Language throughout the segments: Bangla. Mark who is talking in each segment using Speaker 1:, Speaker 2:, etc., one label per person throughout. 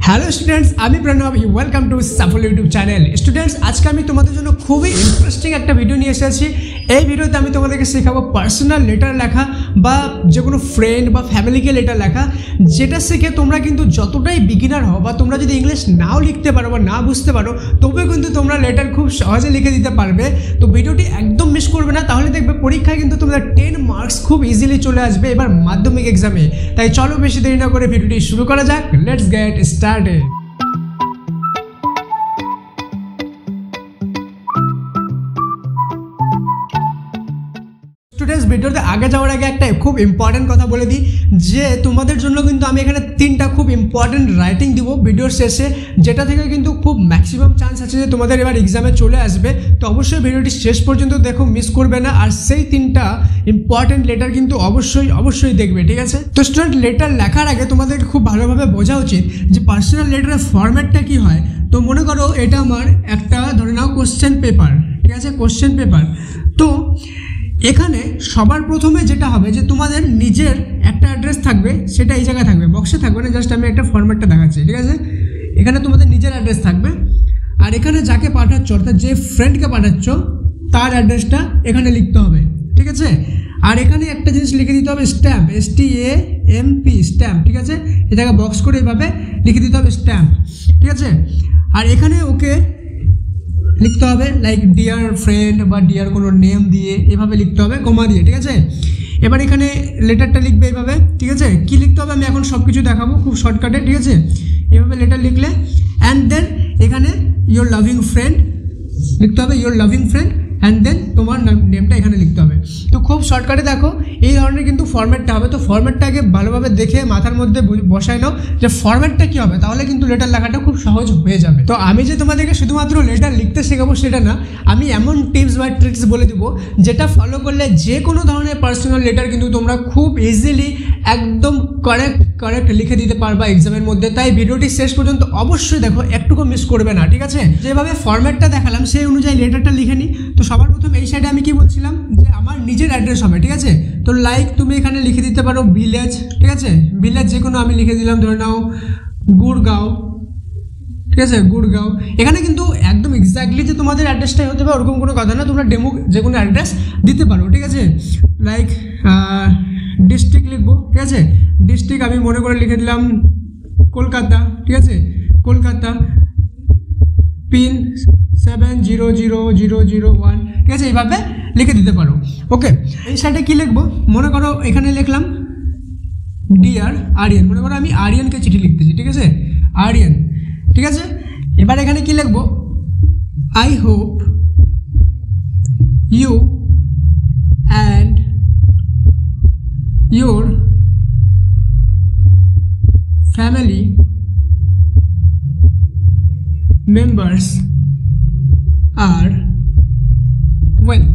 Speaker 1: হ্যালো স্টুডেন্টস, আমি Pranab. Welcome to Shuffle YouTube channel. Students, আজকে আমি তোমাদের জন্য খুবই ইন্টারেস্টিং একটা ভিডিও নিয়ে এসেছি। এই ভিডিওতে আমি তোমাদেরকে শেখাবো পার্সোনাল লেটার লেখা বা যে কোনো ফ্রেন্ড বা ফ্যামিলিকে লেটার লেখা, যেটা শিখে তোমরা কিন্তু যতটাই বিগিনার হও বা তোমরা যদি ইংলিশ নাও লিখতে পারো বা না বুঝতে পারো, তবে কিন্তু তোমরা লেটার খুব সহজে লিখে দিতে পারবে। তো ভিডিওটি একদম মিস করবে না, তাহলে দেখবে পরীক্ষায় কিন্তু তোমাদের 10 মার্কস খুব ইজিলি চলে আসবে এবার মাধ্যমিক এক্সামে। তাই চলো বেশি দেরি না করে ভিডিওটি শুরু করা যাক। Let's get started. স্টুডেন্টস, ভিডিওতে আগে যাওয়ার আগে একটা খুব ইম্পর্টেন্ট কথা বলে দিই যে তোমাদের জন্য কিন্তু আমি এখানে 3টা খুব ইম্পর্টেন্ট রাইটিং দিব ভিডিওর শেষে, যেটা থেকে কিন্তু খুব ম্যাক্সিমাম চান্স আছে যে তোমাদের এবার এক্সামে চলে আসবে। তো অবশ্যই ভিডিওটি শেষ পর্যন্ত দেখো, মিস করবে না। আর সেই 3টা ইম্পর্টেন্ট লেটার কিন্তু অবশ্যই দেখবে, ঠিক আছে? তো স্টুডেন্ট, লেটার লেখার আগে তোমাদের খুব ভালোভাবে বোঝা উচিত যে পার্সোনাল লেটারের ফরম্যাটটা কী হয়। তো মনে করো এটা আমার একটা ধরে নাও কোশ্চেন পেপার, ঠিক আছে? Question paper. তো এখানে সবার প্রথমে যেটা হবে যে তোমাদের নিজের একটা অ্যাড্রেস থাকবে, সেটা এই জায়গায় থাকবে, বক্সে থাকবে না। জাস্ট আমি একটা ফরম্যাটটা দেখাচ্ছি, ঠিক আছে? এখানে তোমাদের নিজের অ্যাড্রেস থাকবে, আর এখানে যাকে পাঠাচ্ছ অর্থাৎ যে ফ্রেন্ডকে পাঠাচ্ছ তার অ্যাড্রেসটা এখানে লিখতে হবে, ঠিক আছে? আর এখানে একটা জিনিস লিখে দিতে হবে, স্ট্যাম্প, STAMP, স্ট্যাম্প, ঠিক আছে? এ জায়গায় বক্স করে এভাবে লিখে দিতে হবে স্ট্যাম্প, ঠিক আছে? আর এখানে ওকে লিখতে হবে লাইক ডিয়ার ফ্রেন্ড বা ডিয়ার কোনো নেম দিয়ে এভাবে লিখতে হবে, কমা দিয়ে, ঠিক আছে? এবার এখানে লেটারটা লিখবে এইভাবে, ঠিক আছে? কী লিখতে হবে আমি এখন সব কিছু দেখাবো খুব শর্টকাটে, ঠিক আছে? এভাবে লেটার লিখলে অ্যান্ড দেন এখানে ইয়োর লাভিং ফ্রেন্ড লিখতে হবে, your loving friend, and then তোমার নেমটা এখানে লিখতে হবে। তো খুব শর্টকাটে দেখো এই ধরনের কিন্তু ফরম্যাটটা হবে। তো ফরম্যাটটাকে ভালোভাবে দেখে মাথার মধ্যে বসাই নাও যে ফরম্যাটটা কী হবে, তাহলে কিন্তু লেটার লেখাটা খুব সহজ হয়ে যাবে। তো আমি যে তোমাদেরকে শুধুমাত্র লেটার লিখতে শেখাবো সেটা না, আমি এমন টিপস বা ট্রিক্স বলে দেবো যেটা ফলো করলে যে কোনো ধরনের পার্সোনাল লেটার কিন্তু তোমরা খুব ইজিলি একদম কারেক্ট লিখে দিতে পারবা এক্সামের মধ্যে। তাই ভিডিওটি শেষ পর্যন্ত অবশ্যই দেখো, একটুকু মিস করবে না, ঠিক আছে? যেভাবে ফরম্যাটটা দেখালাম সেই অনুযায়ী লেটারটা লিখে নিই। তো সবার প্রথম এই সাইডে আমি কি বলছিলাম যে আমার নিজের অ্যাড্রেস হবে, ঠিক আছে? তো লাইক তুমি এখানে লিখে দিতে পারো ভিলেজ, ঠিক আছে? ভিলেজ যে কোনো আমি লিখে দিলাম, ধরে নাও গুড়গাঁও, ঠিক আছে? গুড়গাঁও। এখানে কিন্তু একদম এক্স্যাক্টলি যে তোমাদের অ্যাড্রেসটাই হতে পারে ওরকম কোনো কথা না, তোমরা ডেমো যে কোনো অ্যাড্রেস দিতে পারো, ঠিক আছে? লাইক ডিস্ট্রিক্ট লিখবো, ঠিক আছে? ডিস্ট্রিক্ট আমি মনে করে লিখে দিলাম কলকাতা, ঠিক আছে? কলকাতা, পিন 700001, ঠিক আছে? এইভাবে লিখে দিতে পারো, ওকে? এই সাইডে কী লিখবো মনে করো এখানে লিখলাম ডিয়ার আরিয়ান, মনে করো আমি আরিয়ানকে চিঠি লিখতেছি, ঠিক আছে? আরিয়ান, ঠিক আছে? এবার এখানে কী লিখবো, I hope you and your family members are well,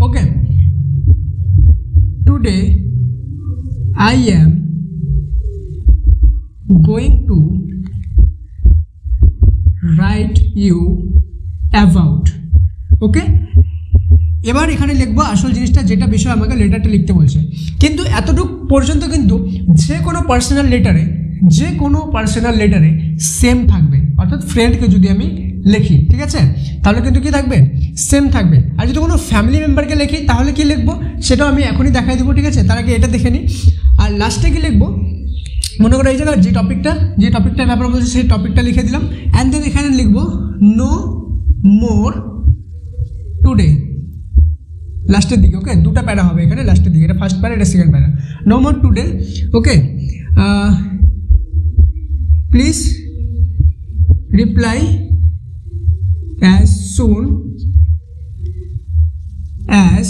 Speaker 1: okay? Today I am going to write you about, okay? এবার এখানে লিখবো আসল জিনিসটা, যেটা বিষয় আমাকে লেটারটা লিখতে বলছে। কিন্তু এতটুকু পর্যন্ত কিন্তু যে কোনো পার্সোনাল লেটারে সেম থাকবে, অর্থাৎ ফ্রেন্ডকে যদি আমি লিখি, ঠিক আছে, তাহলে কিন্তু কি থাকবে, সেম থাকবে। আর যদি কোনো ফ্যামিলি মেম্বারকে লিখি তাহলে কি লিখবো সেটাও আমি এখনই দেখাই দেবো, ঠিক আছে? তার আগে এটা দেখে নিই। আর লাস্টে কি লিখবো মনে করো এই জায়গায় যে টপিকটার ব্যাপারে বলছে সেই টপিকটা লিখে দিলাম, অ্যান্ড দেন এখানে লিখবো নো মোর টুডে লাস্টের দিকে, ওকে? দুটো প্যারা হবে এখানে লাস্টের দিকে, এটা ফার্স্ট প্যারা, এটা second para. No more today, okay? Please reply as soon as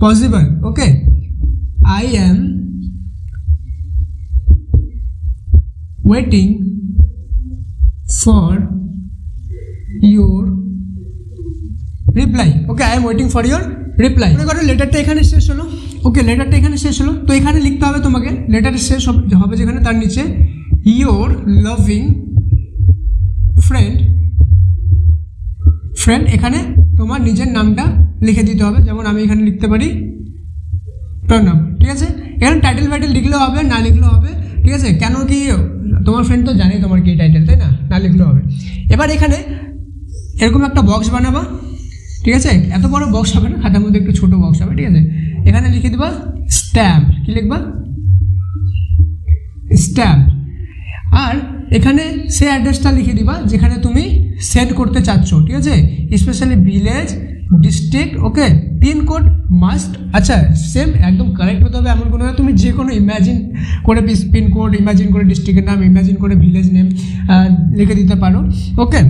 Speaker 1: possible, okay? I am waiting for your reply, okay? I am waiting for your reply. মনে করো লেটারটা এখানে শেষ হলো, ওকে? লেটারটা এখানে শেষ হলো। তো এখানে লিখতে হবে তোমাকে, লেটারটা শেষ হবে যেখানে তার নিচে your loving friend, এখানে তোমার নিজের নামটা লিখে দিতে হবে। যেমন আমি এখানে লিখতে পারি প্রণব, ঠিক আছে? এখানে টাইটেল ফাইটেল লিখলেও হবে, না লিখলেও হবে, ঠিক ঠিক আছে, কেন কি তোমার ফ্রেন্ড তো জানে তোমার কি টাইটেল, তাই না, না লিখলেও হবে। এবার এখানে এরকম একটা বক্স বানাবা, ঠিক আছে, এত বড় বক্স হবে না, খাতার মধ্যে একটু ছোটো বক্স হবে, ঠিক আছে। এখানে লিখে দেবা স্ট্যাম্প, কি লিখবা, স্ট্যাম্প। আর এখানে সে অ্যাড্রেসটা লিখে দিবা যেখানে তুমি সেন্ড করতে চাচ্ছ, ঠিক আছে, স্পেশালি ভিলেজ, ডিস্ট্রিক্ট, ওকে, পিনকোড মাস্ট, আচ্ছা সেম একদম কারেক্ট হতে হবে এমন কোনো না, তুমি যে কোনো ইমাজিন করে পিনকোড, ইমাজিন করে ডিস্ট্রিক্টের নাম, ইমাজিন করে ভিলেজ নেম লিখে দিতে পারো, ওকে।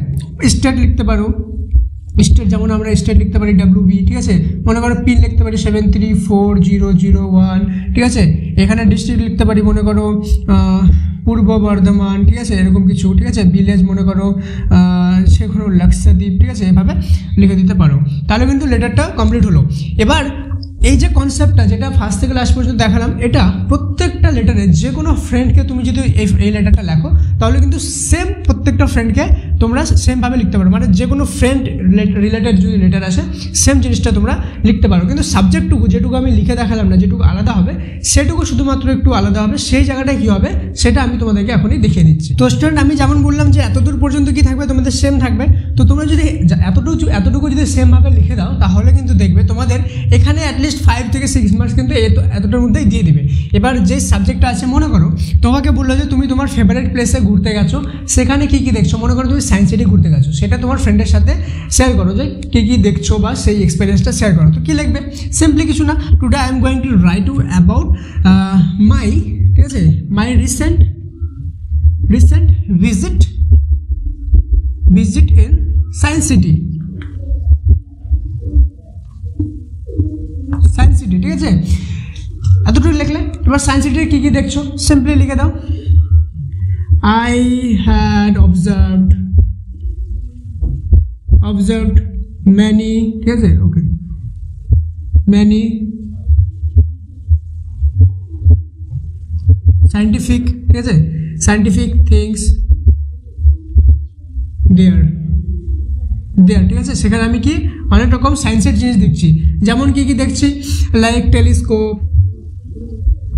Speaker 1: স্টেট লিখতে পারো, স্টেট যেমন আমরা স্টেট লিখতে পারি WB, ঠিক আছে, মনে করো পিন লিখতে পারি 734001, ঠিক আছে। এখানে ডিস্ট্রিক্ট লিখতে পারি মনে করো পূর্ব বর্ধমান, ঠিক আছে, এরকম কিছু, ঠিক আছে। ভিলেজ মনে করো সেখানে লাক্ষাদ্বীপ, ঠিক আছে, এভাবে লিখে দিতে পারো, তাহলে কিন্তু লেটারটা কমপ্লিট হলো। এবার এই যে কনসেপ্টটা যেটা ফার্স্ট থেকে লাস্ট পর্যন্ত দেখালাম, এটা প্রত্যেকটা লেটারে যে কোনো ফ্রেন্ডকে তুমি যদি এই লেটারটা লেখো তাহলে কিন্তু সেম প্রত্যেকটা ফ্রেন্ডকে তোমরা সেমভাবে লিখতে পারো, মানে যে কোনো ফ্রেন্ড রিলেটেড যদি লেটার আসে সেম জিনিসটা তোমরা লিখতে পারো, কিন্তু সাবজেক্টটুকু যেটুকু আমি লিখে দেখালাম না, যেটুকু আলাদা হবে সেটুকু শুধুমাত্র একটু আলাদা হবে, সেই জায়গাটায় কী হবে সেটা আমি তোমাদেরকে এখনই দেখিয়ে দিচ্ছি। তো স্টুডেন্ট, আমি যেমন বললাম যে এতদূর পর্যন্ত কি থাকবে, তোমাদের সেম থাকবে, তো তোমরা যদি এতটুকু যদি সেমভাবে লিখে দাও তাহলে কিন্তু দেখবে তোমাদের এখানে অ্যাটলিস্ট 5 থেকে 6 মার্কস কিন্তু এতটার মধ্যেই দিয়ে দিবে। এবার যে সাবজেক্টটা আছে, মনে করো তোমাকে বললো যে তুমি তোমার ফেভারিট প্লেসে ঘুরতে গেছো, সেখানে কী কী দেখছো, মনে করো তুমি সায়েন্স সিটি ঘুরতে গেছো, সেটা তোমার ফ্রেন্ডের সাথে শেয়ার করো যে কী কী দেখছো বা সেই এক্সপিরিয়েন্সটা শেয়ার করো। তো কী লিখবে, সিম্পলি কিছু না, today I am going to right to about my, ঠিক আছে, মাই recent visit in science city, ঠিক আছে, এতটুকু লিখলে। এবার সায়েন্স সিটির কী কী দেখছো সিম্পলি লিখে দাও, আই হ্যাড অবজার্ভড ম্যানি, ঠিক আছে, ওকে, ম্যানি সায়েন্টিফিক, ঠিক আছে, সায়েন্টিফিক থিংস দেয়ার, ঠিক আছে। সেখানে আমি কি অনেক রকম সায়েন্সের জিনিস দেখছি, যেমন কি কি দেখছি, লাইক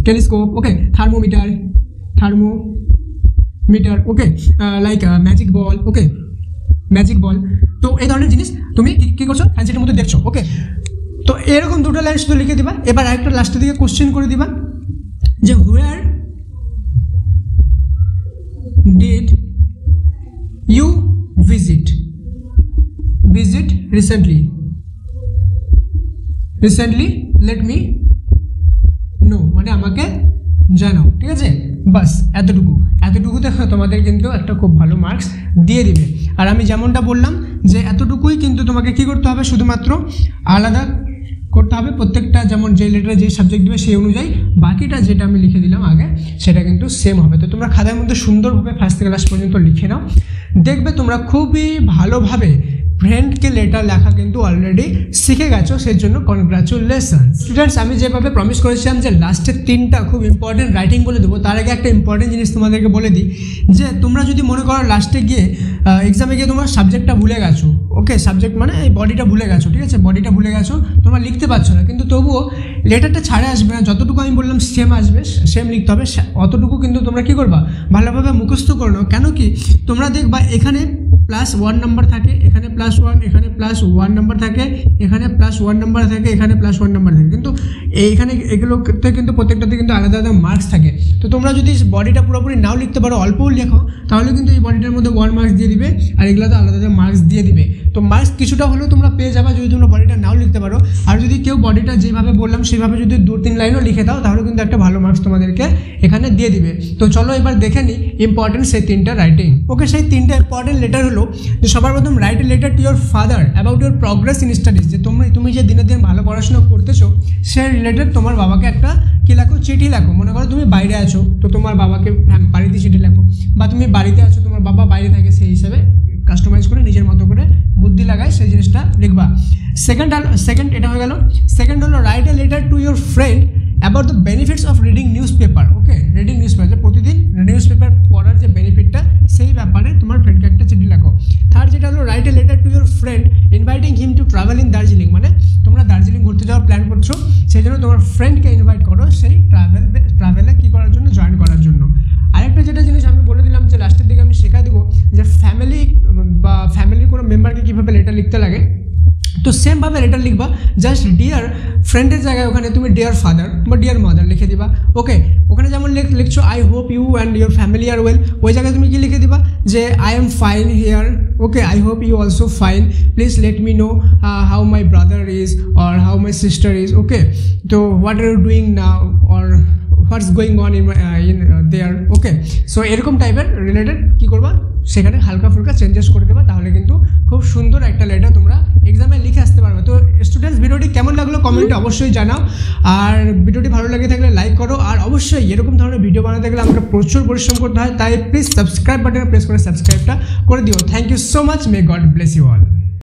Speaker 1: টেলিস্কোপ, ওকে, থার্মোমিটার, ওকে, লাইক ম্যাজিক বল, তো এই ধরনের জিনিস তুমি কী করছো সায়েন্সের মধ্যে দেখছো, ওকে। তো এরকম দুটো লাইন শুধু লিখে দিবা। এবার আরেকটা লাস্টের দিকে কোশ্চেন করে দিবা যে where did you visit recently let me know, মানে আমাকে জানাও, ঠিক আছে, বাস এতটুকুতে তোমাদের কিন্তু একটা খুব ভালো মার্কস দিয়ে দিবে। আর আমি যেমনটা বললাম যে এতটুকুই কিন্তু তোমাকে কি করতে হবে, শুধুমাত্র আলাদা করতে হবে প্রত্যেকটা, যেমন যে লেটারে যে সাবজেক্ট দেবে সেই অনুযায়ী, বাকিটা যেটা আমি লিখে দিলাম আগে সেটা কিন্তু সেম হবে। তো তোমরা খাতার মধ্যে সুন্দরভাবে ফার্স্ট থেকে লাস্ট পর্যন্ত লিখে নাও, দেখবে তোমরা খুবই ভালোভাবে ফ্রেন্ডকে লেটার লেখা কিন্তু অলরেডি শিখে গেছো, সেই জন্য কনগ্রাচুলেশন। স্টুডেন্টস, আমি যেভাবে প্রমিস করেছিলাম যে লাস্টের 3টা খুব ইম্পর্টেন্ট রাইটিং বলে দেবো, তার আগে একটা ইম্পর্টেন্ট জিনিস তোমাদেরকে বলে দিই যে তোমরা যদি মনে করো লাস্টে গিয়ে এক্সামে গিয়ে তোমার সাবজেক্টটা ভুলে গেছো, ওকে, সাবজেক্ট মানে এই বডিটা ভুলে গেছো, ঠিক আছে, বডিটা ভুলে গেছো, তোমরা লিখতে পারছো না, কিন্তু তবুও লেটারটা ছাড়ে আসবে না, যতটুকু আমি বললাম সেম আসবে, সেম লিখতে হবে, অতটুকু কিন্তু তোমরা কী করবা, ভালোভাবে মুখস্থ করে নাও। কেন কি তোমরা দেখবা এখানে +1 নাম্বার থাকে, এখানে +1, এখানে +1 নাম্বার থাকে, এখানে +1 নাম্বার থাকে, এখানে +1 নাম্বার থাকে, কিন্তু এইখানে এগুলোতে কিন্তু প্রত্যেকটাতে কিন্তু আলাদা আলাদা মার্কস থাকে। তো তোমরা যদি বডিটা পুরোপুরি নাও লিখতে পারো, অল্পও লেখো, তাহলে কিন্তু এই বডিটার মধ্যে 1 মার্কস দিয়ে দিবে, আর এগুলোতে আলাদা আলাদা মার্কস দিয়ে দিবে। তো মার্কস কিছুটা হলেও তোমরা পেয়ে যাবে যদি তোমরা বডিটা নাও লিখতে পারো। আর যদি কেউ বডিটা যেভাবে বললাম সেভাবে যদি 2-3 লাইনও লিখে দাও, তাহলে কিন্তু একটা ভালো মার্কস তোমাদেরকে এখানে দিয়ে দিবে। তো চলো এবার দেখে নিই ইম্পর্টেন্ট সেই 3টা রাইটিং। ওকে, সেই 3টা ইম্পর্টেন্ট লেটার হলো যে সবার প্রথম write a letter to your father about your progress in studies, যে তুমি যে দিনের দিন ভালো পড়াশোনা করতেছো সেই রিলেটেড তোমার বাবাকে একটা কী লেখো, চিঠি লেখো। মনে করো তুমি বাইরে আছো, তো তোমার বাবাকে বাড়িতে চিঠি লেখো, বা তুমি বাড়িতে আছো তোমার বাবা বাইরে থাকে, সেই হিসাবে কাস্টমাইজ করে নিজের মতো করে বুদ্ধি লাগায় সেই জিনিসটা লিখবা। সেকেন্ড এটা হয়ে গেল। সেকেন্ড হলো write a letter to your friend about the benefits of reading news paper. Okay, reading news paper, যে প্রতিদিন নিউজ পেপার পড়ার যে বেনিফিটটা সেই ব্যাপারে তোমার ফ্রেন্ডকে একটা চিঠি লেখো। থার্ড যেটা হলো write a letter to your friend inviting him to travel in Darjeeling, মানে তোমরা দার্জিলিং ঘুরতে যাওয়ার প্ল্যান করছো, সেই জন্য তোমার ফ্রেন্ডকে ইনভাইট করো সেই ট্রাভেলে কী করার জন্য, জয়েন করার জন্য। কীভাবে লেটার লিখতে লাগে। তো সেমভাবে লেটার লিখবা, জাস্ট ডিয়ার ফ্রেন্ডের জায়গায় ওখানে তুমি ডিয়ার ফাদার বা ডিয়ার মাদার লিখে দিবা। ওকে, ওখানে যেমন লিখছো I hope you and your family are well, ওই জায়গায় তুমি কি লিখে দিবা যে I am fine here, okay, I hope you also fine, please let me know how my brother is or how my sister is, okay, তো what are you doing now or what's going on in there, okay. So এরকম টাইপের রিলেটেড কী করবা, সেখানে হালকা ফুলকা চেঞ্জেস করে দেবা, তাহলে কিন্তু খুব সুন্দর একটা লেটার তোমরা এক্সামে লিখে আসতে পারবে। তো স্টুডেন্টস, ভিডিওটি কেমন লাগলো কমেন্টে অবশ্যই জানাও, আর ভিডিওটি ভালো লাগে থাকলে লাইক করো, আর অবশ্যই এরকম ধরনের ভিডিও বানাতে গেলে আমাকে প্রচুর পরিশ্রম করতে হয়, তাই প্লিজ সাবস্ক্রাইব বাটনে প্রেস করে সাবস্ক্রাইবটা করে দিও। Thank you so much, may God bless you all.